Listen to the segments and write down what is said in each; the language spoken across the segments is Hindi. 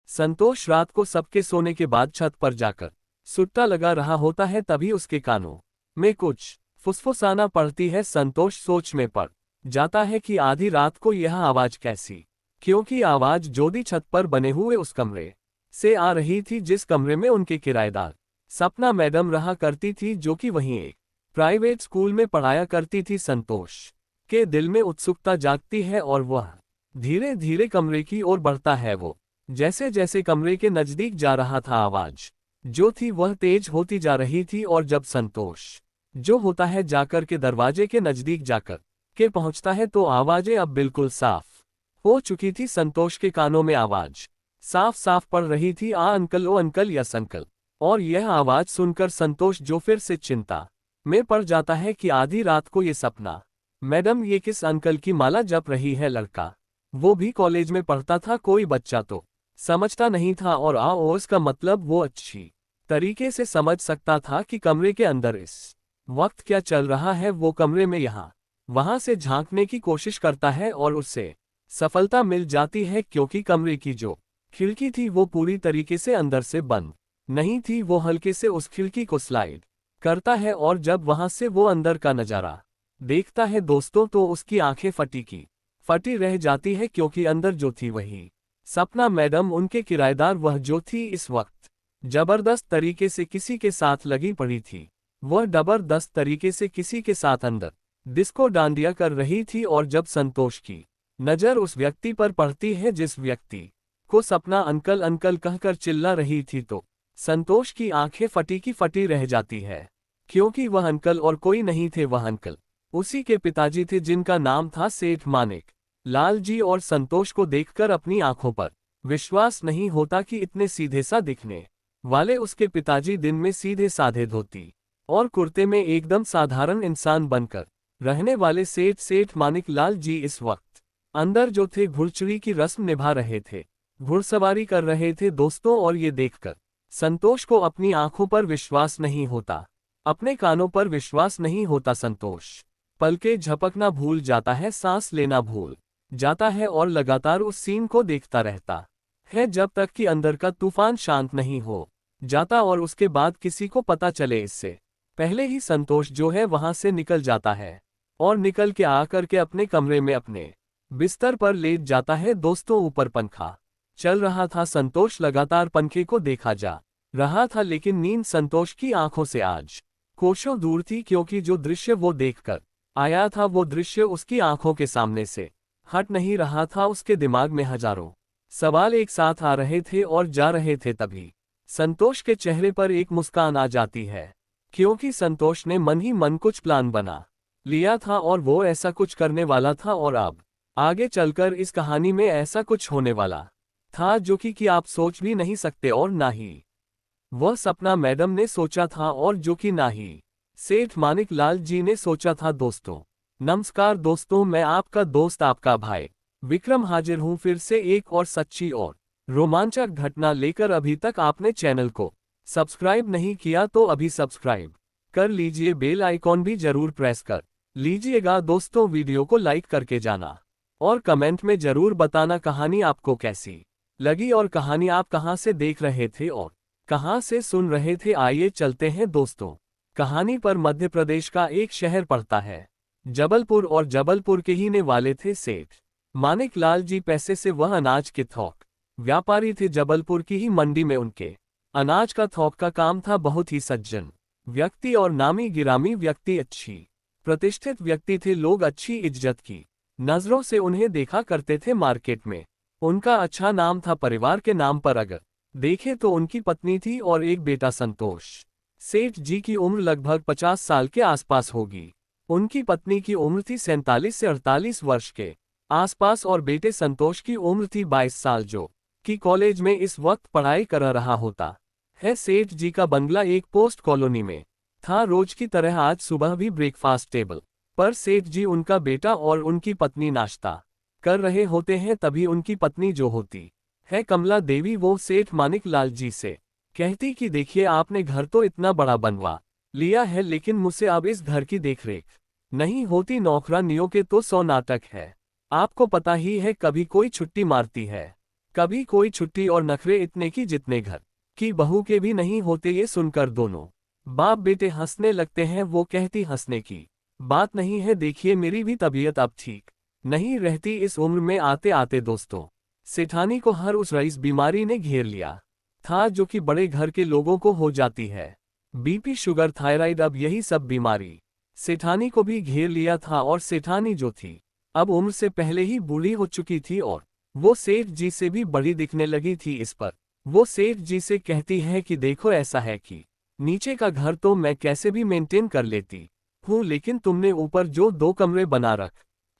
संतोष रात को सबके सोने के बाद छत पर जाकर सुट्टा लगा रहा होता है, तभी उसके कानों में कुछ फुसफुसाना पड़ती है। संतोष सोच में पड़ जाता है कि आधी रात को यह आवाज कैसी, क्योंकि आवाज जोदी छत पर बने हुए उस कमरे से आ रही थी जिस कमरे में उनके किराएदार सपना मैडम रहा करती थी, जो कि वहीं एक प्राइवेट स्कूल में पढ़ाया करती थी। संतोष के दिल में उत्सुकता जागती है और वह धीरे धीरे कमरे की ओर बढ़ता है। वो जैसे जैसे कमरे के नजदीक जा रहा था, आवाज जो थी वह तेज होती जा रही थी, और जब संतोष जो होता है जाकर के दरवाजे के नजदीक जाकर के पहुंचता है तो आवाजें अब बिल्कुल साफ हो चुकी थी। संतोष के कानों में आवाज साफ साफ पड़ रही थी, आ अंकल, ओ अंकल, यस अंकल। और यह आवाज सुनकर संतोष जो फिर से चिंता में पड़ जाता है कि आधी रात को ये सपना मैडम ये किस अंकल की माला जप रही है। लड़का वो भी कॉलेज में पढ़ता था, कोई बच्चा तो समझता नहीं था, और ओस का मतलब वो अच्छी तरीके से समझ सकता था कि कमरे के अंदर इस वक्त क्या चल रहा है। वो कमरे में यहाँ वहां से झांकने की कोशिश करता है और उससे सफलता मिल जाती है, क्योंकि कमरे की जो खिड़की थी वो पूरी तरीके से अंदर से बंद नहीं थी। वो हल्के से उस खिड़की को स्लाइड करता है और जब वहां से वो अंदर का नजारा देखता है दोस्तों, तो उसकी आंखें फटी रह जाती है, क्योंकि अंदर जो थी वही सपना मैडम, उनके किराएदार, वह जो थी इस वक्त जबरदस्त तरीके से किसी के साथ लगी पड़ी थी। वह जबरदस्त तरीके से किसी के साथ अंदर डिस्को डांडिया कर रही थी। और जब संतोष की नजर उस व्यक्ति पर पड़ती है जिस व्यक्ति को सपना अंकल अंकल कहकर चिल्ला रही थी, तो संतोष की आंखें फटी की फटी रह जाती है, क्योंकि वह अंकल और कोई नहीं थे, वह अंकल उसी के पिताजी थे, जिनका नाम था सेठ मानिक लाल जी। और संतोष को देखकर अपनी आंखों पर विश्वास नहीं होता कि इतने सीधे सा दिखने वाले उसके पिताजी दिन में सीधे साधे धोती और कुर्ते में एकदम साधारण इंसान बनकर रहने वाले सेठ मानिक लाल जी इस वक्त अंदर जो थे घुड़चढ़ी की रस्म निभा रहे थे, घुड़सवारी कर रहे थे दोस्तों। और ये देखकर संतोष को अपनी आंखों पर विश्वास नहीं होता, अपने कानों पर विश्वास नहीं होता। संतोष पलके झपकना भूल जाता है, सांस लेना भूल जाता है और लगातार उस सीन को देखता रहता है जब तक कि अंदर का तूफान शांत नहीं हो जाता और उसके बाद किसी को पता चले। इससे पहले ही संतोष जो है वहां से निकल जाता है और निकल के आकर के अपने कमरे में अपने बिस्तर पर लेट जाता है। दोस्तों ऊपर पंखा चल रहा था, संतोष लगातार पंखे को देखा जा रहा था, लेकिन नींद संतोष की आंखों से आज कोसों दूर थी, क्योंकि जो दृश्य वो देखकर आया था वो दृश्य उसकी आंखों के सामने से हट नहीं रहा था। उसके दिमाग में हजारों सवाल एक साथ आ रहे थे और जा रहे थे। तभी संतोष के चेहरे पर एक मुस्कान आ जाती है, क्योंकि संतोष ने मन ही मन कुछ प्लान बना लिया था और वो ऐसा कुछ करने वाला था, और अब आगे चलकर इस कहानी में ऐसा कुछ होने वाला था जो कि आप सोच भी नहीं सकते, और ना ही वह सपना मैडम ने सोचा था, और जो कि ना ही सेठ मानिक लाल जी ने सोचा था। दोस्तों नमस्कार दोस्तों, मैं आपका दोस्त आपका भाई विक्रम हाजिर हूं फिर से एक और सच्ची और रोमांचक घटना लेकर। अभी तक आपने चैनल को सब्सक्राइब नहीं किया तो अभी सब्सक्राइब कर लीजिए, बेल आइकॉन भी जरूर प्रेस कर लीजिएगा। दोस्तों वीडियो को लाइक करके जाना और कमेंट में जरूर बताना कहानी आपको कैसी लगी और कहानी आप कहां से देख रहे थे और कहां से सुन रहे थे। आइए चलते हैं दोस्तों कहानी पर। मध्य प्रदेश का एक शहर पड़ता है जबलपुर, और जबलपुर के ही ने वाले थे सेठ मानिक लाल जी। पैसे से वह अनाज के थोक व्यापारी थे। जबलपुर की ही मंडी में उनके अनाज का थोक का काम था। बहुत ही सज्जन व्यक्ति और नामी गिरामी व्यक्ति, अच्छी प्रतिष्ठित व्यक्ति थे। लोग अच्छी इज्जत की नजरों से उन्हें देखा करते थे मार्केट में। उनका अच्छा नाम था। परिवार के नाम पर अगर देखे तो उनकी पत्नी थी और एक बेटा संतोष। सेठ जी की उम्र लगभग 50 साल के आसपास होगी। उनकी पत्नी की उम्र थी 47 से 48 वर्ष के आसपास और बेटे संतोष की उम्र थी 22 साल, जो कि कॉलेज में इस वक्त पढ़ाई कर रहा होता है। सेठ जी का बंगला एक पोस्ट कॉलोनी में था। रोज की तरह आज सुबह भी ब्रेकफास्ट टेबल पर सेठ जी, उनका बेटा और उनकी पत्नी नाश्ता कर रहे होते हैं। तभी उनकी पत्नी जो होती है कमला देवी, वो सेठ मानिक लाल जी से कहती कि देखिए आपने घर तो इतना बड़ा बनवा लिया है, लेकिन मुझसे अब इस घर की देखरेख नहीं होती। नौकरानियों के तो 100 नाटक है, आपको पता ही है, कभी कोई छुट्टी मारती है कभी कोई छुट्टी और नखरे इतने की जितने घर की बहू के भी नहीं होते। ये सुनकर दोनों बाप बेटे हंसने लगते हैं। वो कहती हंसने की बात नहीं है, देखिए मेरी भी तबीयत अब ठीक नहीं रहती इस उम्र में आते आते। दोस्तों, सेठानी को हर उस रईस बीमारी ने घेर लिया था जो कि बड़े घर के लोगों को हो जाती है। बीपी, शुगर, थायराइड, अब यही सब बीमारी सेठानी को भी घेर लिया था। और सेठानी जो थी अब उम्र से पहले ही बूढ़ी हो चुकी थी और वो सेठ जी से भी बड़ी दिखने लगी थी। इस पर वो सेठ जी से कहती है कि देखो, ऐसा है कि नीचे का घर तो मैं कैसे भी मेंटेन कर लेती हूँ, लेकिन तुमने ऊपर जो 2 कमरे बना रख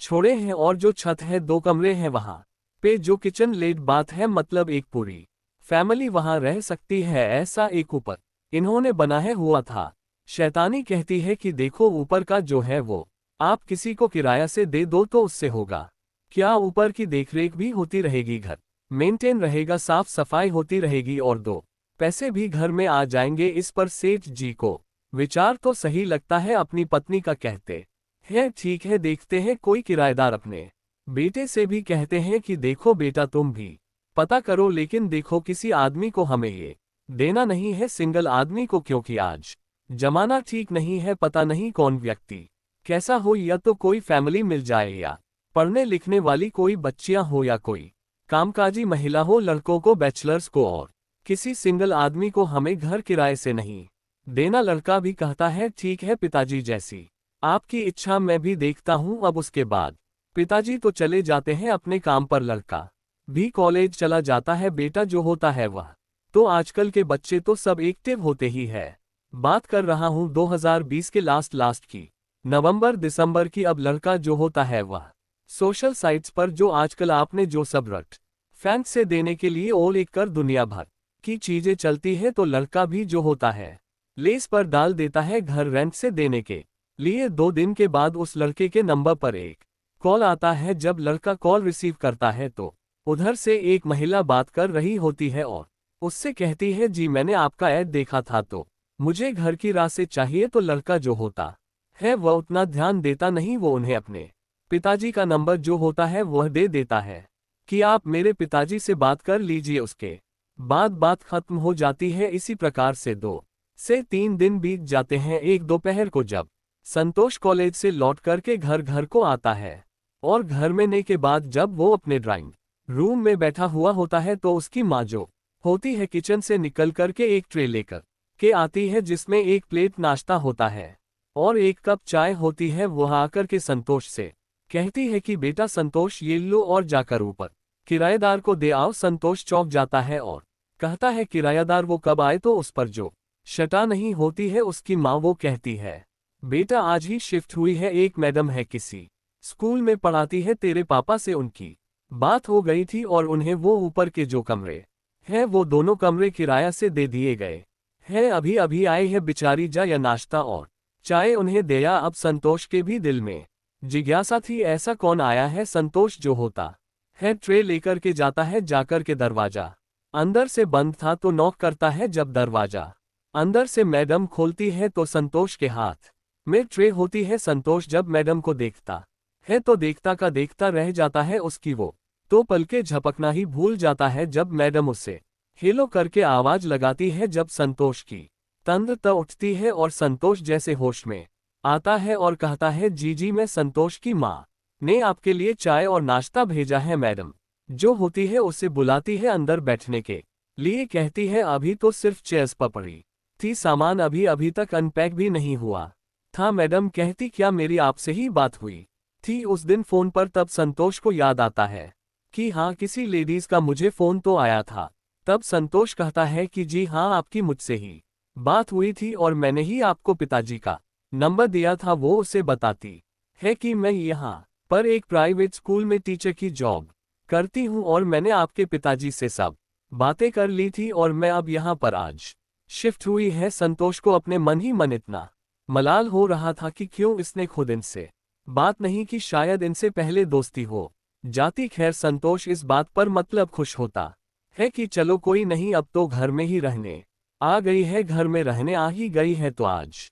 छोड़े हैं और जो छत है 2 कमरे हैं वहाँ पे जो किचन लेट बात है, मतलब एक पूरी फैमिली वहाँ रह सकती है, ऐसा एक ऊपर इन्होंने बनाया हुआ था। शैतानी कहती है कि देखो, ऊपर का जो है वो आप किसी को किराया से दे दो तो उससे होगा क्या? ऊपर की देखरेख भी होती रहेगी, घर मेंटेन रहेगा, साफ सफाई होती रहेगी और 2 पैसे भी घर में आ जाएंगे। इस पर सेठ जी को विचार तो सही लगता है। अपनी पत्नी का कहते हैं ठीक है, देखते हैं कोई किराएदार। अपने बेटे से भी कहते हैं कि देखो बेटा, तुम भी पता करो, लेकिन देखो किसी आदमी को हमें ये देना नहीं है, सिंगल आदमी को, क्योंकि आज जमाना ठीक नहीं है। पता नहीं कौन व्यक्ति कैसा हो, या तो कोई फैमिली मिल जाए या पढ़ने लिखने वाली कोई बच्चियां हो या कोई कामकाजी महिला हो, लड़कों को, बैचलर्स को, और किसी सिंगल आदमी को हमें घर किराए से नहीं देना। लड़का भी कहता है ठीक है पिताजी, जैसी आपकी इच्छा, मैं भी देखता हूँ। अब उसके बाद पिताजी तो चले जाते हैं अपने काम पर, लड़का भी कॉलेज चला जाता है। बेटा जो होता है वह तो आजकल के बच्चे तो सब एक्टिव होते ही है। बात कर रहा हूँ 2020 के लास्ट की, नवंबर दिसंबर की। अब लड़का जो होता है वह सोशल साइट्स पर जो आजकल आपने जो सब रट फैंस से देने के लिए और एक कर दुनिया भर की चीजें चलती है, तो लड़का भी जो होता है लेस पर डाल देता है घर रेंट से देने के लिए। 2 दिन के बाद उस लड़के के नंबर पर एक कॉल आता है। जब लड़का कॉल रिसीव करता है तो उधर से एक महिला बात कर रही होती है और उससे कहती है जी मैंने आपका ऐड देखा था तो मुझे घर की राशि चाहिए। तो लड़का जो होता है वह उतना ध्यान देता नहीं, वो उन्हें अपने पिताजी का नंबर जो होता है वह दे देता है कि आप मेरे पिताजी से बात कर लीजिए। उसके बाद बात खत्म हो जाती है। इसी प्रकार से 2 से 3 दिन बीत जाते हैं। एक दोपहर को जब संतोष कॉलेज से लौट करके घर को आता है और घर में ने के बाद जब वो अपने ड्राइंग रूम में बैठा हुआ होता है तो उसकी माँ जो होती है किचन से निकल करके एक ट्रे लेकर के आती है जिसमें एक प्लेट नाश्ता होता है और 1 कप चाय होती है। वह आकर के संतोष से कहती है कि बेटा संतोष, ये लो और जाकर ऊपर किराएदार को दे आओ। संतोष चौंक जाता है और कहता है किराएदार वो कब आए? तो उस पर जो शटा नहीं होती है उसकी माँ वो कहती है बेटा आज ही शिफ्ट हुई है, एक मैडम है किसी स्कूल में पढ़ाती है, तेरे पापा से उनकी बात हो गई थी और उन्हें वो ऊपर के जो कमरे हैं वो दोनों कमरे किराया से दे दिए गए हैं। अभी अभी आए हैं बेचारी, जा या नाश्ता और चाय उन्हें दिया। अब संतोष के भी दिल में जिज्ञासा थी, ऐसा कौन आया है? संतोष जो होता है ट्रे लेकर के जाता है, जाकर के दरवाजा अंदर से बंद था तो नॉक करता है। जब दरवाजा अंदर से मैडम खोलती है तो संतोष के हाथ में ट्रे होती है। संतोष जब मैडम को देखता है तो देखता का देखता रह जाता है। उसकी वो तो पलके झपकना ही भूल जाता है जब मैडम उससे हेलो करके आवाज लगाती है। जब संतोष की तंद्रता उठती है और संतोष जैसे होश में आता है और कहता है जी मैं संतोष की माँ ने आपके लिए चाय और नाश्ता भेजा है। मैडम जो होती है उसे बुलाती है अंदर बैठने के लिए, कहती है अभी तो सिर्फ चेयर्स पर पड़ी थी, सामान अभी तक अनपैक भी नहीं हुआ था। मैडम कहती क्या मेरी आपसे ही बात हुई थी उस दिन फोन पर? तब संतोष को याद आता है कि हाँ, किसी लेडीज का मुझे फोन तो आया था। तब संतोष कहता है कि जी हाँ, आपकी मुझसे ही बात हुई थी और मैंने ही आपको पिताजी का नंबर दिया था। वो उसे बताती है कि मैं यहाँ पर एक प्राइवेट स्कूल में टीचर की जॉब करती हूँ और मैंने आपके पिताजी से सब बातें कर ली थी और मैं अब यहाँ पर आज शिफ्ट हुई है। संतोष को अपने मन ही मन इतना मलाल हो रहा था कि क्यों इसने खुद इनसे बात नहीं की, शायद इनसे पहले दोस्ती हो जाती। खैर संतोष इस बात पर मतलब खुश होता है कि चलो कोई नहीं, अब तो घर में ही रहने आ गई है, घर में रहने आ ही गई है तो आज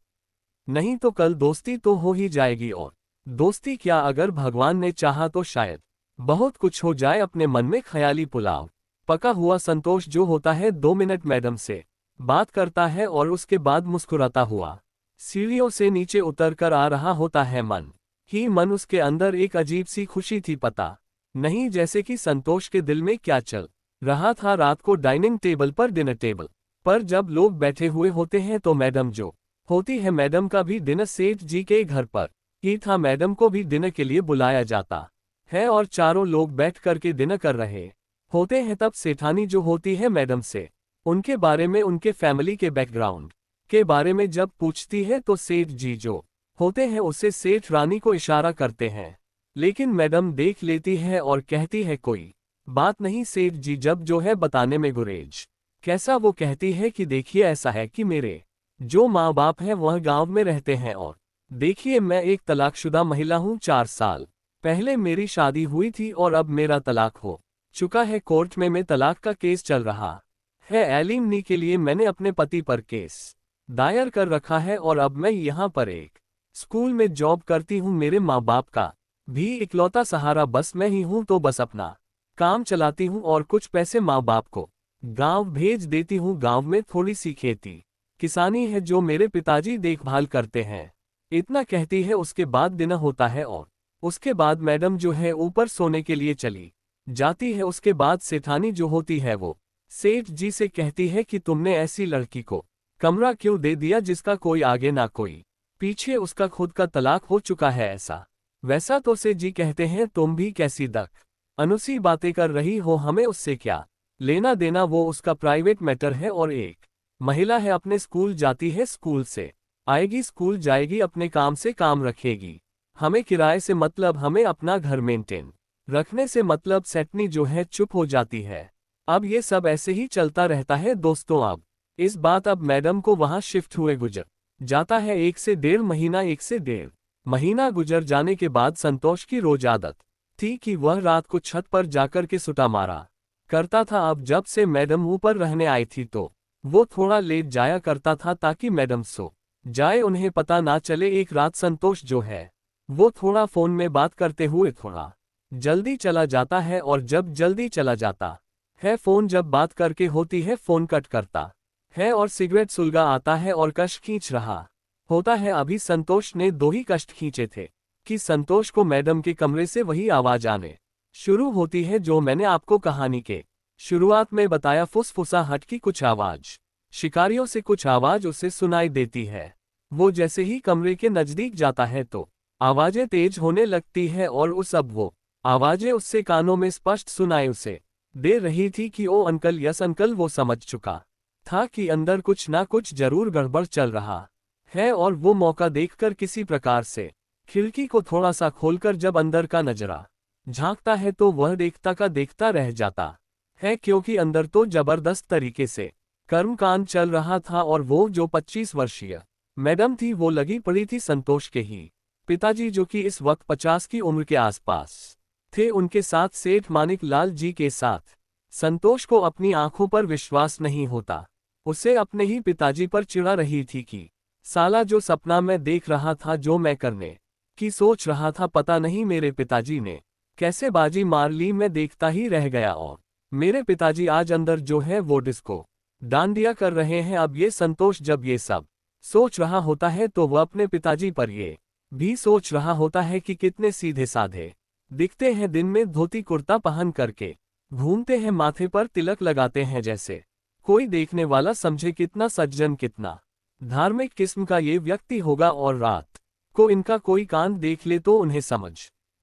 नहीं तो कल दोस्ती तो हो ही जाएगी। और दोस्ती क्या, अगर भगवान ने चाहा तो शायद बहुत कुछ हो जाए। अपने मन में ख्याली पुलाव पका हुआ संतोष जो होता है 2 मिनट मैडम से बात करता है और उसके बाद मुस्कुराता हुआ सीढ़ियों से नीचे उतरकर आ रहा होता है। मन ही मन उसके अंदर एक अजीब सी खुशी थी, पता नहीं जैसे कि संतोष के दिल में क्या चल रहा था। रात को डाइनिंग टेबल पर, डिनर टेबल पर जब लोग बैठे हुए होते हैं तो मैडम जो होती है, मैडम का भी डिनर सेठ जी के घर पर ही था। मैडम को भी डिनर के लिए बुलाया जाता है और चारों लोग बैठ करके डिनर कर रहे होते हैं। तब सेठानी जो होती है मैडम से उनके बारे में, उनके फैमिली के बैकग्राउंड के बारे में जब पूछती है तो सेठ जी जो होते हैं उससे सेठ रानी को इशारा करते हैं, लेकिन मैडम देख लेती है और कहती है कोई बात नहीं। सेठ जी जब जो है बताने में गुरेज कैसा, वो कहती है कि देखिए ऐसा है कि मेरे जो माँ बाप हैं वह गांव में रहते हैं और देखिए मैं एक तलाकशुदा महिला हूँ। 4 साल पहले मेरी शादी हुई थी और अब मेरा तलाक हो चुका है। कोर्ट में तलाक का केस चल रहा है। एलिमनी के लिए मैंने अपने पति पर केस दायर कर रखा है और अब मैं यहाँ पर एक स्कूल में जॉब करती हूँ। मेरे माँ बाप का भी इकलौता सहारा बस मैं ही हूँ, तो बस अपना काम चलाती हूँ और कुछ पैसे माँ बाप को गांव भेज देती हूँ। गांव में थोड़ी सी खेती किसानी है जो मेरे पिताजी देखभाल करते हैं। इतना कहती है। उसके बाद दिन होता है और उसके बाद मैडम जो है ऊपर सोने के लिए चली जाती है। उसके बाद सेठानी जो होती है वो सेठ जी से कहती है कि तुमने ऐसी लड़की को कमरा क्यों दे दिया जिसका कोई आगे ना कोई पीछे, उसका खुद का तलाक हो चुका है ऐसा वैसा। तो सेठ जी कहते हैं तुम भी कैसी दक अनुसी बातें कर रही हो, हमें उससे क्या लेना देना, वो उसका प्राइवेट मैटर है और एक महिला है, अपने स्कूल जाती है, स्कूल से आएगी, स्कूल जाएगी, अपने काम से काम रखेगी। हमें किराए से मतलब, हमें अपना घर मेंटेन रखने से मतलब। सेठनी जो है चुप हो जाती है। अब ये सब ऐसे ही चलता रहता है दोस्तों। अब मैडम को वहां शिफ्ट हुए गुजर जाता है 1 से 1.5 महीना। 1 से 1.5 महीना गुजर जाने के बाद संतोष की रोज आदत थी कि वह रात को छत पर जाकर के सुटा मारा करता था। अब जब से मैडम ऊपर रहने आई थी तो वो थोड़ा लेट जाया करता था ताकि मैडम सो जाए, उन्हें पता ना चले। एक रात संतोष जो है वो थोड़ा फोन में बात करते हुए थोड़ा जल्दी चला जाता है और जब जल्दी चला जाता है फोन जब बात करके होती है फोन कट करता है और सिगरेट सुलगा आता है और कष्ट खींच रहा होता है। अभी संतोष ने 2 ही कष्ट खींचे थे कि संतोष को मैडम के कमरे से वही आवाज आने शुरू होती है जो मैंने आपको कहानी के शुरुआत में बताया। फुसफुसाहट की कुछ आवाज, शिकारियों से कुछ आवाज उसे सुनाई देती है। वो जैसे ही कमरे के नजदीक जाता है तो आवाजें तेज होने लगती है और वो आवाजें उससे कानों में स्पष्ट सुनाई उसे दे रही थी कि ओ अंकल, यस अंकल। वो समझ चुका था कि अंदर कुछ ना कुछ जरूर गड़बड़ चल रहा है और वो मौका देखकर किसी प्रकार से खिड़की को थोड़ा सा खोलकर जब अंदर का नजरा झांकता है तो वह देखता का देखता रह जाता है, क्योंकि अंदर तो जबरदस्त तरीके से कर्मकांड चल रहा था। और वो जो 25 वर्षीय मैडम थी वो लगी पड़ी थी संतोष के ही पिताजी, जो कि इस वक्त 50 की उम्र के आसपास थे, उनके साथ सेठ मानिक लाल जी के साथ। संतोष को अपनी आंखों पर विश्वास नहीं होता। उसे अपने ही पिताजी पर चिढ़ा रही थी कि साला, जो सपना मैं देख रहा था, जो मैं करने की सोच रहा था, पता नहीं मेरे पिताजी ने कैसे बाजी मार ली। मैं देखता ही रह गया और मेरे पिताजी आज अंदर जो है वो डिस्को डांडिया कर रहे हैं। अब ये संतोष जब ये सब सोच रहा होता है तो वह अपने पिताजी पर ये भी सोच रहा होता है कि कितने सीधे साधे दिखते हैं। दिन में धोती कुर्ता पहन करके घूमते हैं, माथे पर तिलक लगाते हैं, जैसे कोई देखने वाला समझे कितना सज्जन, कितना धार्मिक किस्म का ये व्यक्ति होगा। और रात को इनका कोई कांड देख ले तो उन्हें समझ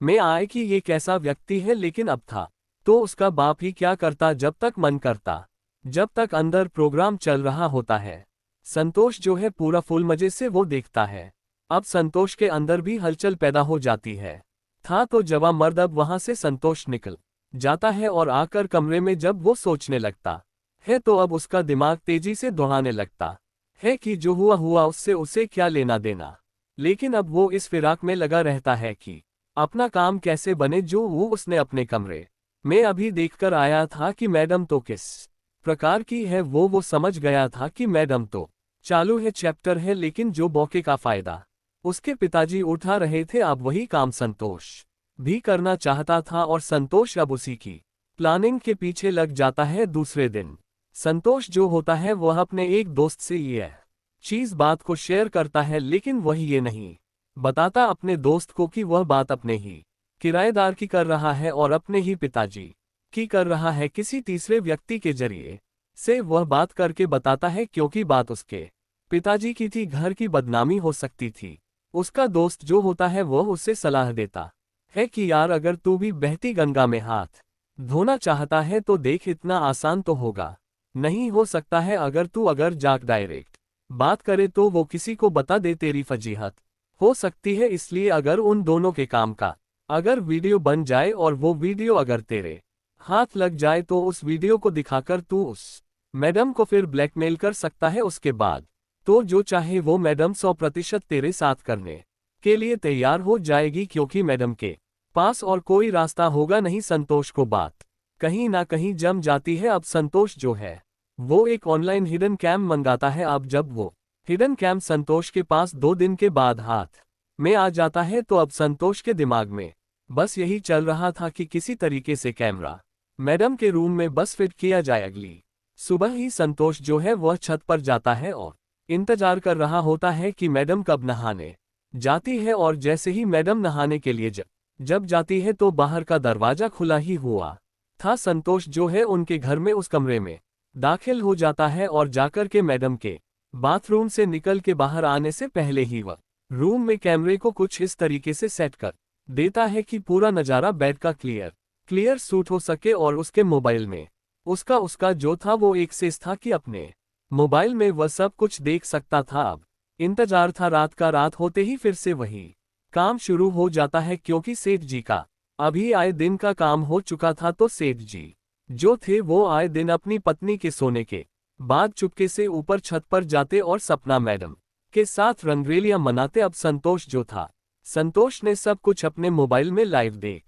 में आए कि ये कैसा व्यक्ति है। लेकिन अब था तो उसका बाप ही क्या करता, जब तक मन करता, जब तक अंदर प्रोग्राम चल रहा होता है। संतोष जो है पूरा फुल मजे से वो देखता है। अब संतोष के अंदर भी हलचल पैदा हो जाती है। था तो जवां मर्द अब वहां से संतोष निकल जाता है और आकर कमरे में जब वो सोचने लगता है तो अब उसका दिमाग तेजी से दौड़ाने लगता है कि जो हुआ हुआ, उससे उसे क्या लेना देना। लेकिन अब वो इस फिराक में लगा रहता है कि अपना काम कैसे बने। जो वो उसने अपने कमरे में अभी देखकर आया था कि मैडम तो किस प्रकार की है, वो समझ गया था कि मैडम तो चालू है, चैप्टर है, लेकिन जो मौके का फायदा उसके पिताजी उठा रहे थे, अब वही काम संतोष भी करना चाहता था। और संतोष अब उसी की प्लानिंग के पीछे लग जाता है। दूसरे दिन संतोष जो होता है वह अपने एक दोस्त से यह चीज बात को शेयर करता है, लेकिन वह ये नहीं बताता अपने दोस्त को कि वह बात अपने ही किराएदार की कर रहा है और अपने ही पिताजी की कर रहा है। किसी तीसरे व्यक्ति के जरिए से वह बात करके बताता है, क्योंकि बात उसके पिताजी की थी, घर की बदनामी हो सकती थी। उसका दोस्त जो होता है वह उसे सलाह देता है कि यार अगर तू भी बहती गंगा में हाथ धोना चाहता है तो देख, इतना आसान तो होगा नहीं। हो सकता है अगर जाके डायरेक्ट बात करे तो वो किसी को बता दे, तेरी फजीहत हो सकती है। इसलिए अगर उन दोनों के काम का अगर वीडियो बन जाए और वो वीडियो अगर तेरे हाथ लग जाए तो उस वीडियो को दिखाकर तू उस मैडम को फिर ब्लैकमेल कर सकता है। उसके बाद तो जो चाहे वो मैडम 100% तेरे साथ करने के लिए तैयार हो जाएगी, क्योंकि मैडम के पास और कोई रास्ता होगा नहीं। संतोष को बात कहीं ना कहीं जम जाती है। अब संतोष जो है वो एक ऑनलाइन हिडन कैम मंगाता है। अब जब वो हिडन कैम संतोष के पास 2 दिन के बाद हाथ में आ जाता है तो अब संतोष के दिमाग में बस यही चल रहा था कि किसी तरीके से कैमरा मैडम के रूम में बस फिट किया जाए। अगली सुबह ही संतोष जो है वह छत पर जाता है और इंतजार कर रहा होता है कि मैडम कब नहाने जाती है। और जैसे ही मैडम नहाने के लिए जब जाती है तो बाहर का दरवाजा खुला ही हुआ था। संतोष जो है उनके घर में उस कमरे में दाखिल हो जाता है और जाकर के मैडम के बाथरूम से निकल के बाहर आने से पहले ही वह रूम में कैमरे को कुछ इस तरीके से सेट कर देता है कि पूरा नज़ारा बेड का क्लियर शूट हो सके। और उसके मोबाइल में उसका जो था वो एक्सेस था कि अपने मोबाइल में वह सब कुछ देख सकता था। अब इंतजार था रात का। रात होते ही फिर से वही काम शुरू हो जाता है, क्योंकि सेठ जी का अभी आए दिन का काम हो चुका था। तो सेठ जी जो थे वो आए दिन अपनी पत्नी के सोने के बाद चुपके से ऊपर छत पर जाते और सपना मैडम के साथ रंगरेलियां मनाते। अब संतोष ने सब कुछ अपने मोबाइल में लाइव देख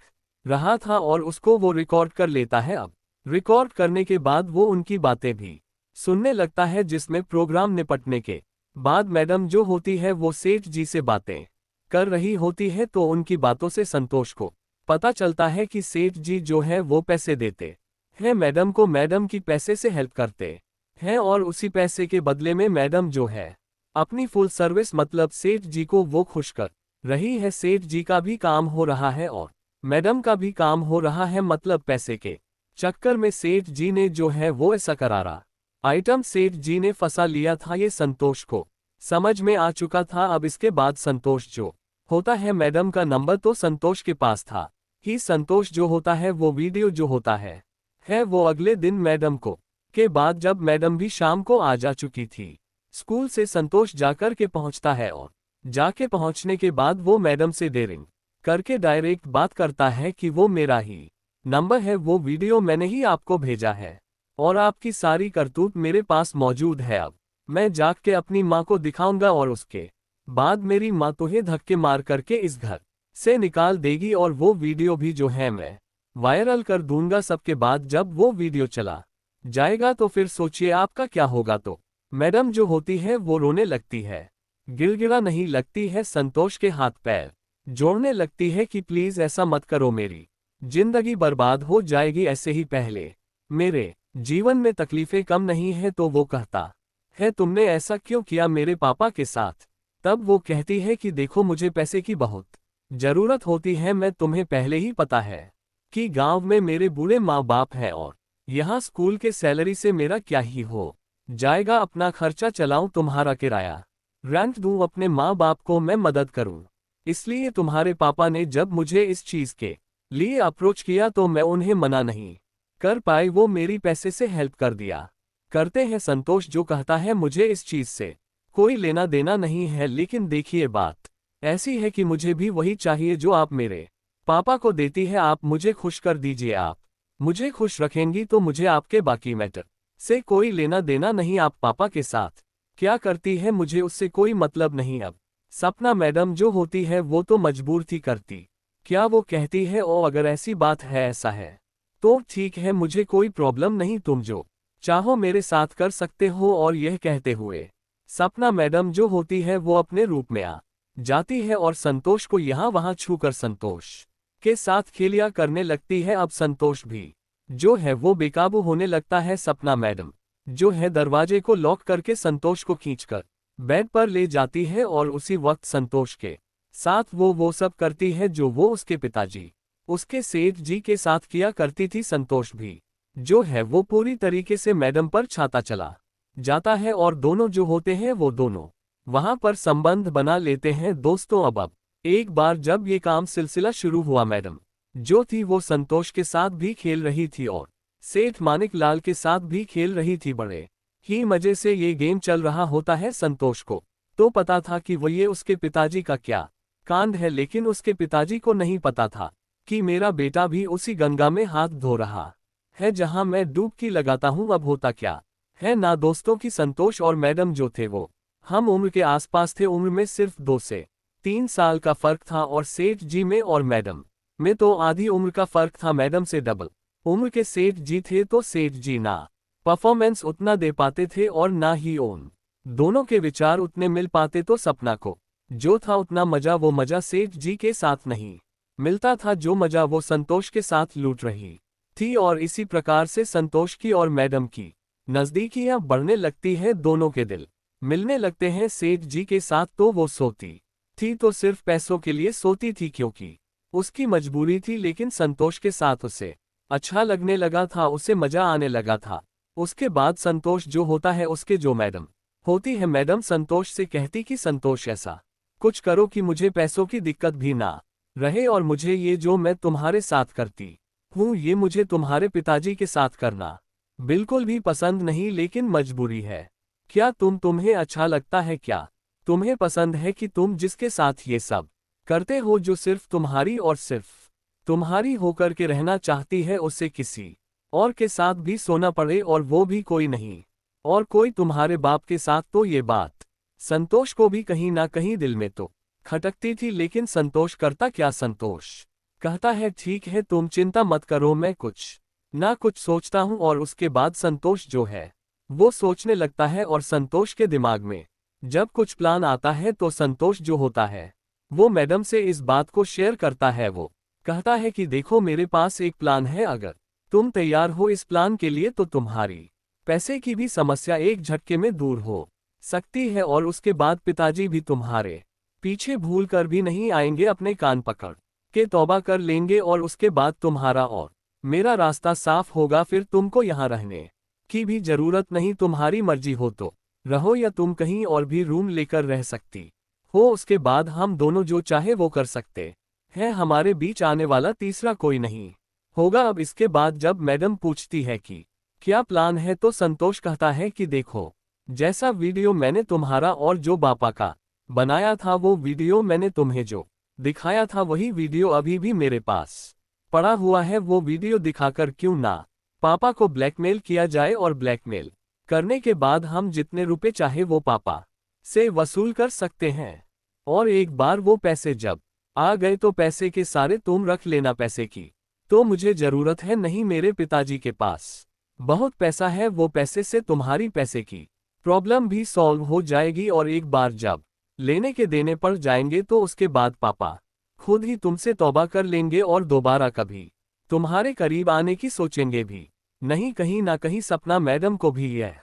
रहा था और उसको वो रिकॉर्ड कर लेता है। अब रिकॉर्ड करने के बाद वो उनकी बातें भी सुनने लगता है, जिसमें प्रोग्राम निपटने के बाद मैडम जो होती है वो सेठ जी से बातें कर रही होती है। तो उनकी बातों से संतोष को पता चलता है कि सेठ जी जो है वो पैसे देते हैं मैडम को, मैडम की पैसे से हेल्प करते हैं और उसी पैसे के बदले में मैडम जो है अपनी फुल सर्विस मतलब सेठ जी को वो खुश कर रही है। सेठ जी का भी काम हो रहा है और मैडम का भी काम हो रहा है, मतलब पैसे के चक्कर में सेठ जी ने जो है वो ऐसा करारा आइटम सेठ जी ने फंसा लिया था। ये संतोष को समझ में आ चुका था। अब इसके बाद संतोष जो होता है मैडम का नंबर तो संतोष के पास था ही। संतोष जो होता है वो वीडियो जो होता है वो अगले दिन मैडम को के बाद जब मैडम भी शाम को आ जा चुकी थी स्कूल से, संतोष जाकर के पहुंचता है और जाके पहुंचने के बाद वो मैडम से डेरिंग करके डायरेक्ट बात करता है कि वो मेरा ही नंबर है, वो वीडियो मैंने ही आपको भेजा है और आपकी सारी करतूत मेरे पास मौजूद है। अब मैं जाग के अपनी माँ को दिखाऊंगा और उसके बाद मेरी माँ तुझे धक्के मार करके इस घर से निकाल देगी और वो वीडियो भी जो है मैं वायरल कर दूंगा। सबके बाद जब वो वीडियो चला जाएगा तो फिर सोचिए आपका क्या होगा। तो मैडम जो होती है वो रोने लगती है, गिड़गिड़ा नहीं लगती है, संतोष के हाथ पैर जोड़ने लगती है कि प्लीज ऐसा मत करो, मेरी जिंदगी बर्बाद हो जाएगी ऐसे ही, पहले मेरे जीवन में तकलीफें कम नहीं है। तो वो कहता है तुमने ऐसा क्यों किया मेरे पापा के साथ। तब वो कहती है कि देखो मुझे पैसे की बहुत जरूरत होती है, मैं तुम्हें पहले ही पता है कि गांव में मेरे बूढ़े माँ बाप हैं और यहाँ स्कूल के सैलरी से मेरा क्या ही हो जाएगा, अपना खर्चा चलाऊं, तुम्हारा किराया रेंट दूं, अपने माँ बाप को मैं मदद करूं। इसलिए तुम्हारे पापा ने जब मुझे इस चीज के लिए अप्रोच किया तो मैं उन्हें मना नहीं कर पाई, वो मेरी पैसे से हेल्प कर दिया करते हैं। संतोष जो कहता है मुझे इस चीज से कोई लेना देना नहीं है, लेकिन देखिए बात ऐसी है कि मुझे भी वही चाहिए जो आप मेरे पापा को देती है, आप मुझे खुश कर दीजिए, आप मुझे खुश रखेंगी तो मुझे आपके बाकी मैटर से कोई लेना देना नहीं, आप पापा के साथ क्या करती है मुझे उससे कोई मतलब नहीं। अब सपना मैडम जो होती है वो तो मजबूर थी करती, क्या वो कहती है ओ अगर ऐसी बात है ऐसा है तो ठीक है, मुझे कोई प्रॉब्लम नहीं, तुम जो चाहो मेरे साथ कर सकते हो। और यह कहते हुए सपना मैडम जो होती है वो अपने रूप में आ जाती है और संतोष को यहाँ वहाँ छूकर संतोष के साथ खेलिया करने लगती है। अब संतोष भी जो है वो बेकाबू होने लगता है। सपना मैडम जो है दरवाजे को लॉक करके संतोष को खींचकर बेड पर ले जाती है और उसी वक्त संतोष के साथ वो सब करती है जो वो उसके पिताजी उसके सेठ जी के साथ किया करती थी। संतोष भी जो है वो पूरी तरीके से मैडम पर छाता चला जाता है और दोनों जो होते हैं वो दोनों वहां पर संबंध बना लेते हैं दोस्तों। अब एक बार जब ये काम सिलसिला शुरू हुआ, मैडम जो थी वो संतोष के साथ भी खेल रही थी और सेठ मानिक लाल के साथ भी खेल रही थी। बड़े ही मजे से ये गेम चल रहा होता है। संतोष को तो पता था कि वो ये उसके पिताजी का क्या कांड है, लेकिन उसके पिताजी को नहीं पता था कि मेरा बेटा भी उसी गंगा में हाथ धो रहा है जहां मैं डुबकी लगाता हूं। अब होता क्या है ना दोस्तों की संतोष और मैडम जो थे वो हम उम्र के आसपास थे। उम्र में सिर्फ 2 से 3 साल का फर्क था और सेठ जी में और मैडम में तो आधी उम्र का फर्क था। मैडम से डबल उम्र के सेठ जी थे तो सेठ जी ना परफॉर्मेंस उतना दे पाते थे और ना ही उन दोनों के विचार उतने मिल पाते। तो सपना को जो था उतना मजा वो मजा सेठ जी के साथ नहीं मिलता था जो मजा वो संतोष के साथ लूट रही थी। और इसी प्रकार से संतोष की और मैडम की नजदीकियां बढ़ने लगती है, दोनों के दिल मिलने लगते हैं। सेठ जी के साथ तो वो सोती थी तो सिर्फ पैसों के लिए सोती थी क्योंकि उसकी मजबूरी थी, लेकिन संतोष के साथ उसे अच्छा लगने लगा था, उसे मजा आने लगा था। उसके बाद संतोष जो होता है उसके जो मैडम होती है, मैडम संतोष से कहती कि संतोष ऐसा कुछ करो कि मुझे पैसों की दिक्कत भी ना रहे और मुझे ये जो मैं तुम्हारे साथ करती हूँ ये मुझे तुम्हारे पिताजी के साथ करना बिल्कुल भी पसंद नहीं, लेकिन मजबूरी है। क्या तुम्हें अच्छा लगता है? क्या तुम्हें पसंद है कि तुम जिसके साथ ये सब करते हो जो सिर्फ तुम्हारी और सिर्फ तुम्हारी होकर के रहना चाहती है, उससे किसी और के साथ भी सोना पड़े और वो भी कोई नहीं और कोई तुम्हारे बाप के साथ? तो ये बात संतोष को भी कहीं ना कहीं दिल में तो खटकती थी, लेकिन संतोष करता क्या? संतोष कहता है ठीक है तुम चिंता मत करो, मैं कुछ ना कुछ सोचता हूं। और उसके बाद संतोष जो है वो सोचने लगता है और संतोष के दिमाग में जब कुछ प्लान आता है तो संतोष जो होता है वो मैडम से इस बात को शेयर करता है। वो कहता है कि देखो मेरे पास एक प्लान है, अगर तुम तैयार हो इस प्लान के लिए तो तुम्हारी पैसे की भी समस्या एक झटके में दूर हो सकती है और उसके बाद पिताजी भी तुम्हारे पीछे भूल कर भी नहीं आएंगे, अपने कान पकड़ के तौबा कर लेंगे और उसके बाद तुम्हारा और मेरा रास्ता साफ होगा। फिर तुमको यहाँ रहने की भी जरूरत नहीं, तुम्हारी मर्जी हो तो रहो या तुम कहीं और भी रूम लेकर रह सकती हो। उसके बाद हम दोनों जो चाहे वो कर सकते हैं, हमारे बीच आने वाला तीसरा कोई नहीं होगा। अब इसके बाद जब मैडम पूछती है कि क्या प्लान है तो संतोष कहता है कि देखो जैसा वीडियो मैंने तुम्हारा और जो बापा का बनाया था वो वीडियो मैंने तुम्हें जो दिखाया था वही वीडियो अभी भी मेरे पास पड़ा हुआ है। वो वीडियो दिखाकर क्यों ना पापा को ब्लैकमेल किया जाए और ब्लैकमेल करने के बाद हम जितने रुपए चाहे वो पापा से वसूल कर सकते हैं। और एक बार वो पैसे जब आ गए तो पैसे के सारे तुम रख लेना, पैसे की तो मुझे जरूरत है नहीं, मेरे पिताजी के पास बहुत पैसा है, वो पैसे से तुम्हारी पैसे की प्रॉब्लम भी सॉल्व हो जाएगी। और एक बार जब लेने के देने पड़ जाएंगे तो उसके बाद पापा खुद ही तुमसे तौबा कर लेंगे और दोबारा कभी तुम्हारे करीब आने की सोचेंगे भी नहीं। कहीं ना कहीं सपना मैडम को भी यह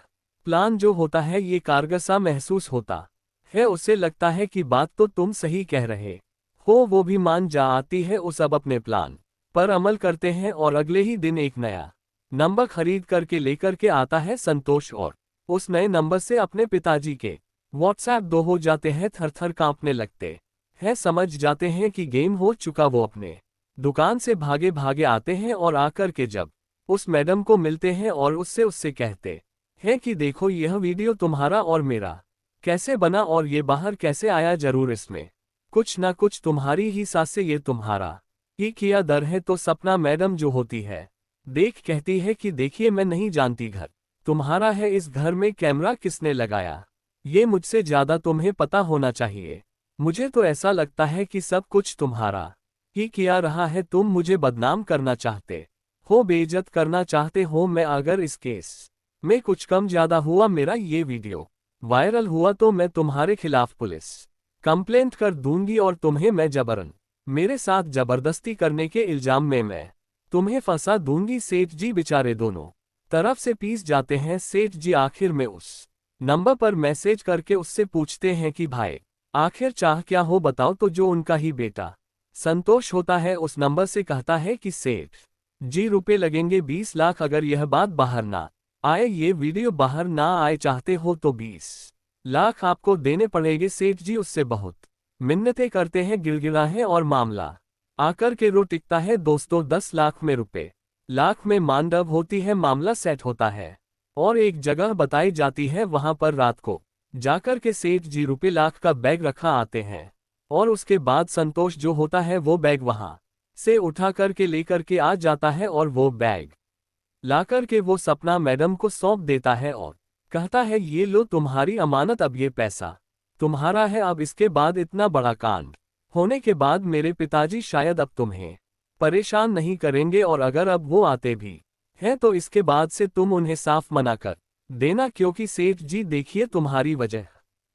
प्लान जो होता है ये कारगर सा महसूस होता है। उसे लगता है कि बात तो तुम सही कह रहे हो, वो भी मान जा आती है। उस अब अपने प्लान पर अमल करते हैं और अगले ही दिन एक नया नंबर खरीद करके लेकर के आता है संतोष और उस नए नंबर से अपने पिताजी के व्हाट्सएप दो हो जाते हैं, थर थर कांपने लगते हैं, समझ जाते हैं कि गेम हो चुका। वो अपने दुकान से भागे भागे आते हैं और आकर के जब उस मैडम को मिलते हैं और उससे कहते हैं कि देखो यह वीडियो तुम्हारा और मेरा कैसे बना और ये बाहर कैसे आया, जरूर इसमें कुछ ना कुछ तुम्हारी ही सास से ये तुम्हारा ही किया दर है। तो सपना मैडम जो होती है देख कहती है कि देखिए मैं नहीं जानती घर तुम्हारा है, इस घर में कैमरा किसने लगाया ये मुझसे ज्यादा तुम्हें पता होना चाहिए। मुझे तो ऐसा लगता है कि सब कुछ तुम्हारा ही किया रहा है, तुम मुझे बदनाम करना चाहते हो, बेइज्जत करना चाहते हो। मैं अगर इस केस में कुछ कम ज्यादा हुआ, मेरा ये वीडियो वायरल हुआ तो मैं तुम्हारे खिलाफ पुलिस कंप्लेंट कर दूंगी और तुम्हें मैं जबरन मेरे साथ जबरदस्ती करने के इल्जाम में मैं तुम्हें फंसा दूंगी सेठ जी। बेचारे दोनों तरफ से पीस जाते हैं। सेठ जी आखिर में उस नंबर पर मैसेज करके उससे पूछते हैं कि भाई आखिर चाह क्या हो बताओ। तो जो उनका ही बेटा संतोष होता है उस नंबर से कहता है कि सेठ जी रुपए लगेंगे 20 लाख अगर यह बात बाहर ना आए, ये वीडियो बाहर ना आए, चाहते हो तो 20 लाख आपको देने पड़ेंगे। सेठ जी उससे बहुत मिन्नतें करते हैं, गिड़गिड़ाते और मामला आकर के रो टिकता है दोस्तों 10 लाख में। रुपए लाख में मानदव होती है, मामला सेट होता है और एक जगह बताई जाती है। वहां पर रात को जाकर के सेठ जी रुपए लाख का बैग रखा आते हैं और उसके बाद संतोष जो होता है वो बैग वहां से उठा करके लेकर के आ जाता है और वो बैग लाकर के वो सपना मैडम को सौंप देता है और कहता है ये लो तुम्हारी अमानत, अब ये पैसा तुम्हारा है। अब इसके बाद इतना बड़ा कांड होने के बाद मेरे पिताजी शायद अब तुम्हें परेशान नहीं करेंगे और अगर अब वो आते भी हैं तो इसके बाद से तुम उन्हें साफ मना कर देना, क्योंकि सेठ जी देखिए तुम्हारी वजह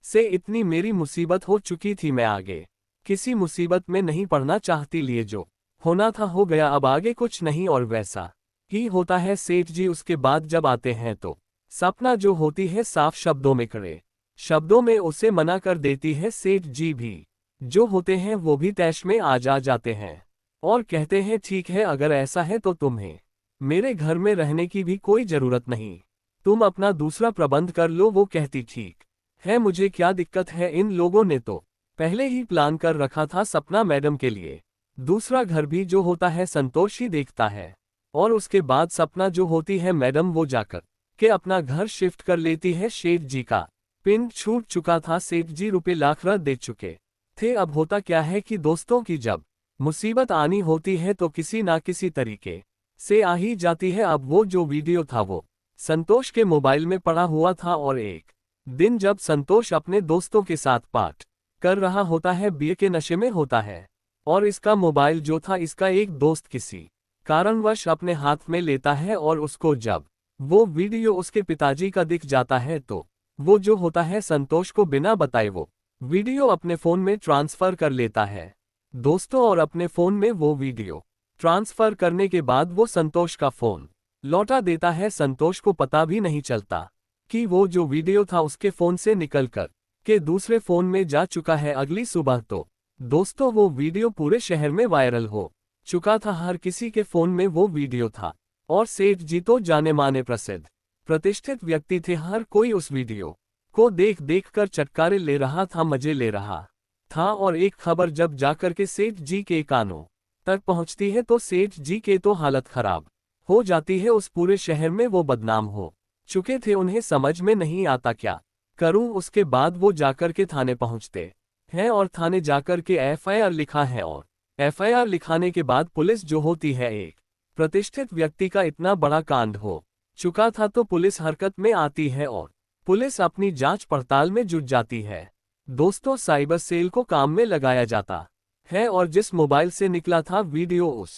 से इतनी मेरी मुसीबत हो चुकी थी, मैं आगे किसी मुसीबत में नहीं पड़ना चाहती, लिए जो होना था हो गया, अब आगे कुछ नहीं। और वैसा ही होता है सेठ जी उसके बाद जब आते हैं तो सपना जो होती है साफ शब्दों में कड़े शब्दों में उसे मना कर देती है। सेठ जी भी जो होते हैं वो भी तैश में आ जाते हैं और कहते हैं ठीक है अगर ऐसा है तो तुम्हें मेरे घर में रहने की भी कोई जरूरत नहीं, तुम अपना दूसरा प्रबंध कर लो। वो कहती ठीक है, मुझे क्या दिक्कत है, इन लोगों ने तो पहले ही प्लान कर रखा था सपना मैडम के लिए दूसरा घर भी जो होता है संतोष ही देखता है और उसके बाद सपना जो होती है मैडम वो जाकर के अपना घर शिफ्ट कर लेती है। सेठ जी का पिन छूट चुका था, सेठ जी रुपए लाख दे चुके थे। अब होता क्या है कि दोस्तों की जब मुसीबत आनी होती है तो किसी ना किसी तरीके से आ ही जाती है। अब वो जो वीडियो था वो संतोष के मोबाइल में पड़ा हुआ था और एक दिन जब संतोष अपने दोस्तों के साथ पार्टी कर रहा होता है, बीए के नशे में होता है और इसका मोबाइल जो था इसका एक दोस्त किसी कारणवश अपने हाथ में लेता है और उसको जब वो वीडियो उसके पिताजी का दिख जाता है तो वो जो होता है संतोष को बिना बताए वो वीडियो अपने फोन में ट्रांसफर कर लेता है दोस्तों, और अपने फोन में वो वीडियो ट्रांसफर करने के बाद वो संतोष का फोन लौटा देता है। संतोष को पता भी नहीं चलता कि वो जो वीडियो था उसके फोन से निकलकर के दूसरे फोन में जा चुका है। अगली सुबह तो दोस्तों वो वीडियो पूरे शहर में वायरल हो चुका था, हर किसी के फोन में वो वीडियो था और सेठ जी तो जाने माने प्रसिद्ध प्रतिष्ठित व्यक्ति थे। हर कोई उस वीडियो को देख देख कर चटकारे ले रहा था, मजे ले रहा था। और एक खबर जब जाकर के सेठ जी के कानों तक पहुंचती है तो सेठ जी के तो हालत खराब हो जाती है। उस पूरे शहर में वो बदनाम हो चुके थे, उन्हें समझ में नहीं आता क्या करूं। उसके बाद वो जाकर के थाने पहुंचते हैं और थाने जाकर के एफआईआर लिखा है और एफआईआर लिखाने के बाद पुलिस जो होती है, एक प्रतिष्ठित व्यक्ति का इतना बड़ा कांड हो चुका था तो पुलिस हरकत में आती है और पुलिस अपनी जांच पड़ताल में जुट जाती है। दोस्तों साइबर सेल को काम में लगाया जाता है और जिस मोबाइल से निकला था वीडियो उस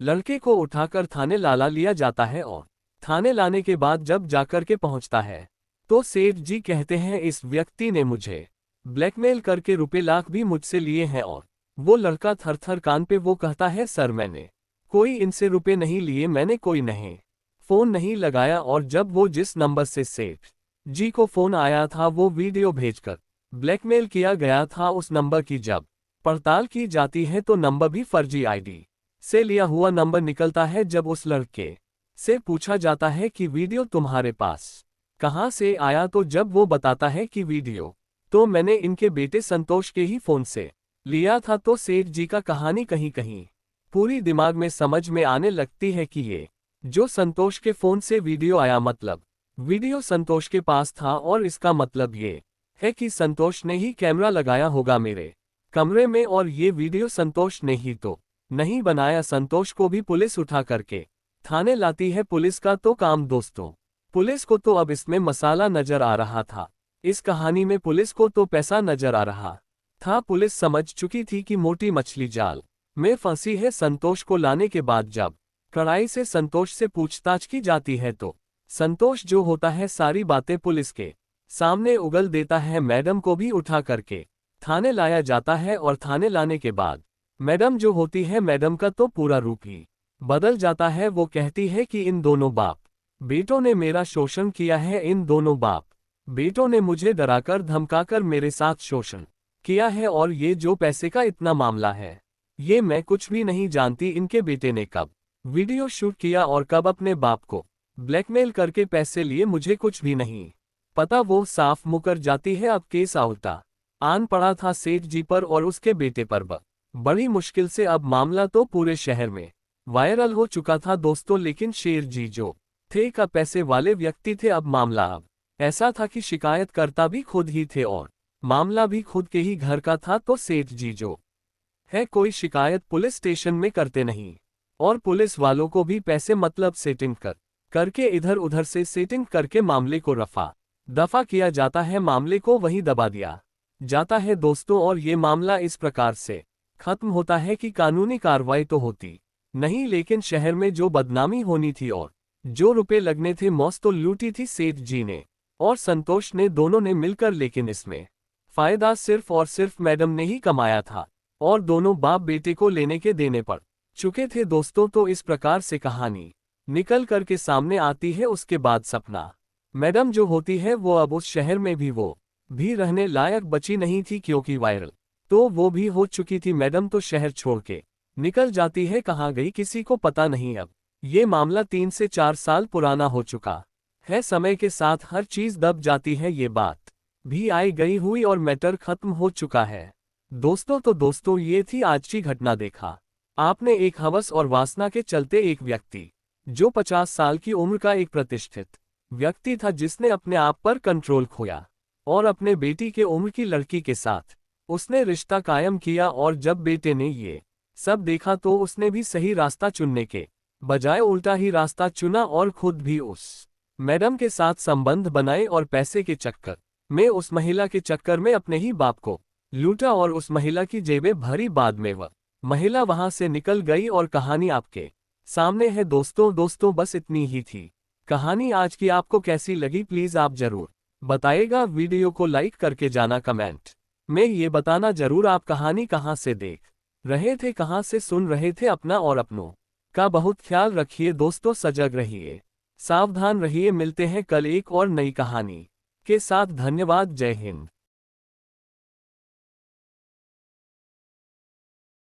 लड़के को उठाकर थाने ला लिया जाता है और थाने लाने के बाद जब जाकर के पहुंचता है तो सेठ जी कहते हैं इस व्यक्ति ने मुझे ब्लैकमेल करके रुपए लाख भी मुझसे लिए हैं। और वो लड़का थर-थर कान पे वो कहता है सर मैंने कोई इनसे रुपए नहीं लिए, मैंने कोई नहीं फोन नहीं लगाया। और जब वो जिस नंबर से सेठ जी को फोन आया था वो वीडियो भेजकर ब्लैकमेल किया गया था, उस नंबर की जब पड़ताल की जाती है तो नंबर भी फर्जी आईडी से लिया हुआ नंबर निकलता है। जब उस लड़के से पूछा जाता है कि वीडियो तुम्हारे पास कहां से आया तो जब वो बताता है कि वीडियो तो मैंने इनके बेटे संतोष के ही फोन से लिया था, तो सेठ जी का कहानी कहीं कहीं पूरी दिमाग में समझ में आने लगती है कि ये जो संतोष के फोन से वीडियो आया मतलब वीडियो संतोष के पास था और इसका मतलब ये है कि संतोष ने ही कैमरा लगाया होगा मेरे कमरे में और ये वीडियो संतोष ने ही तो नहीं बनाया। संतोष को भी पुलिस उठा करके थाने लाती है। पुलिस का तो काम दोस्तों, पुलिस को तो अब इसमें मसाला नजर आ रहा था, इस कहानी में पुलिस को तो पैसा नजर आ रहा था। पुलिस समझ चुकी थी कि मोटी मछली जाल में फंसी है। संतोष को लाने के बाद जब कड़ाई से संतोष से पूछताछ की जाती है तो संतोष जो होता है सारी बातें पुलिस के सामने उगल देता है। मैडम को भी उठा करके थाने लाया जाता है और थाने लाने के बाद मैडम जो होती है मैडम का तो पूरा रूप ही बदल जाता है। वो कहती है कि इन दोनों बाप बेटों ने मेरा शोषण किया है, इन दोनों बाप बेटों ने मुझे डराकर धमकाकर मेरे साथ शोषण किया है, और ये जो पैसे का इतना मामला है, ये मैं कुछ भी नहीं जानती। इनके बेटे ने कब वीडियो शूट किया और कब अपने बाप को ब्लैकमेल करके पैसे लिए, मुझे कुछ भी नहीं पता। वो साफ मुकर जाती है। अब केस उल्टा आन पड़ा था सेठ जी पर और उसके बेटे पर। बड़ी मुश्किल से अब मामला तो पूरे शहर में वायरल हो चुका था दोस्तों, लेकिन शेर जी जो थे का पैसे वाले व्यक्ति थे। अब मामला अब ऐसा था कि शिकायतकर्ता भी खुद ही थे और मामला भी खुद के ही घर का था। तो सेठ जी जो है कोई शिकायत पुलिस स्टेशन में करते नहीं, और पुलिस वालों को भी पैसे मतलब सेटिंग करके इधर उधर से सेटिंग करके मामले को रफा दफा किया जाता है, मामले को वहीं दबा दिया जाता है दोस्तों। और ये मामला इस प्रकार से खत्म होता है कि कानूनी कार्रवाई तो होती नहीं, लेकिन शहर में जो बदनामी होनी थी और जो रुपए लगने थे, मौज तो लूटी थी सेठ जी ने और संतोष ने, दोनों ने मिलकर। लेकिन इसमें फायदा सिर्फ और सिर्फ मैडम ने ही कमाया था, और दोनों बाप बेटे को लेने के देने पड़ चुके थे दोस्तों। तो इस प्रकार से कहानी निकल करके सामने आती है। उसके बाद सपना मैडम जो होती है, वो अब उस शहर में भी वो भी रहने लायक बची नहीं थी, क्योंकि वायरल तो वो भी हो चुकी थी। मैडम तो शहर छोड़ के निकल जाती है, कहाँ गई किसी को पता नहीं। अब ये मामला 3 से 4 साल पुराना हो चुका है। समय के साथ हर चीज दब जाती है, ये बात भी आई गई हुई और मैटर खत्म हो चुका है दोस्तों। तो दोस्तों, ये थी आज की घटना। देखा आपने, एक हवस और वासना के चलते एक व्यक्ति जो 50 साल की उम्र का एक प्रतिष्ठित व्यक्ति था, जिसने अपने आप पर कंट्रोल खोया और अपने बेटी के उम्र की लड़की के साथ उसने रिश्ता कायम किया। और जब बेटे ने ये सब देखा तो उसने भी सही रास्ता चुनने के बजाय उल्टा ही रास्ता चुना और खुद भी उस मैडम के साथ संबंध बनाए और पैसे के चक्कर में, उस महिला के चक्कर में अपने ही बाप को लूटा और उस महिला की जेबें भरी। बाद में वह महिला वहां से निकल गई और कहानी आपके सामने है दोस्तों। बस इतनी ही थी कहानी आज की। आपको कैसी लगी प्लीज आप जरूर बताइएगा। वीडियो को लाइक करके जाना, कमेंट में ये बताना जरूर आप कहानी कहां से देख रहे थे, कहां से सुन रहे थे। अपना और अपनों का बहुत ख्याल रखिए दोस्तों, सजग रहिए, सावधान रहिए। मिलते हैं कल एक और नई कहानी के साथ। धन्यवाद, जय हिंद।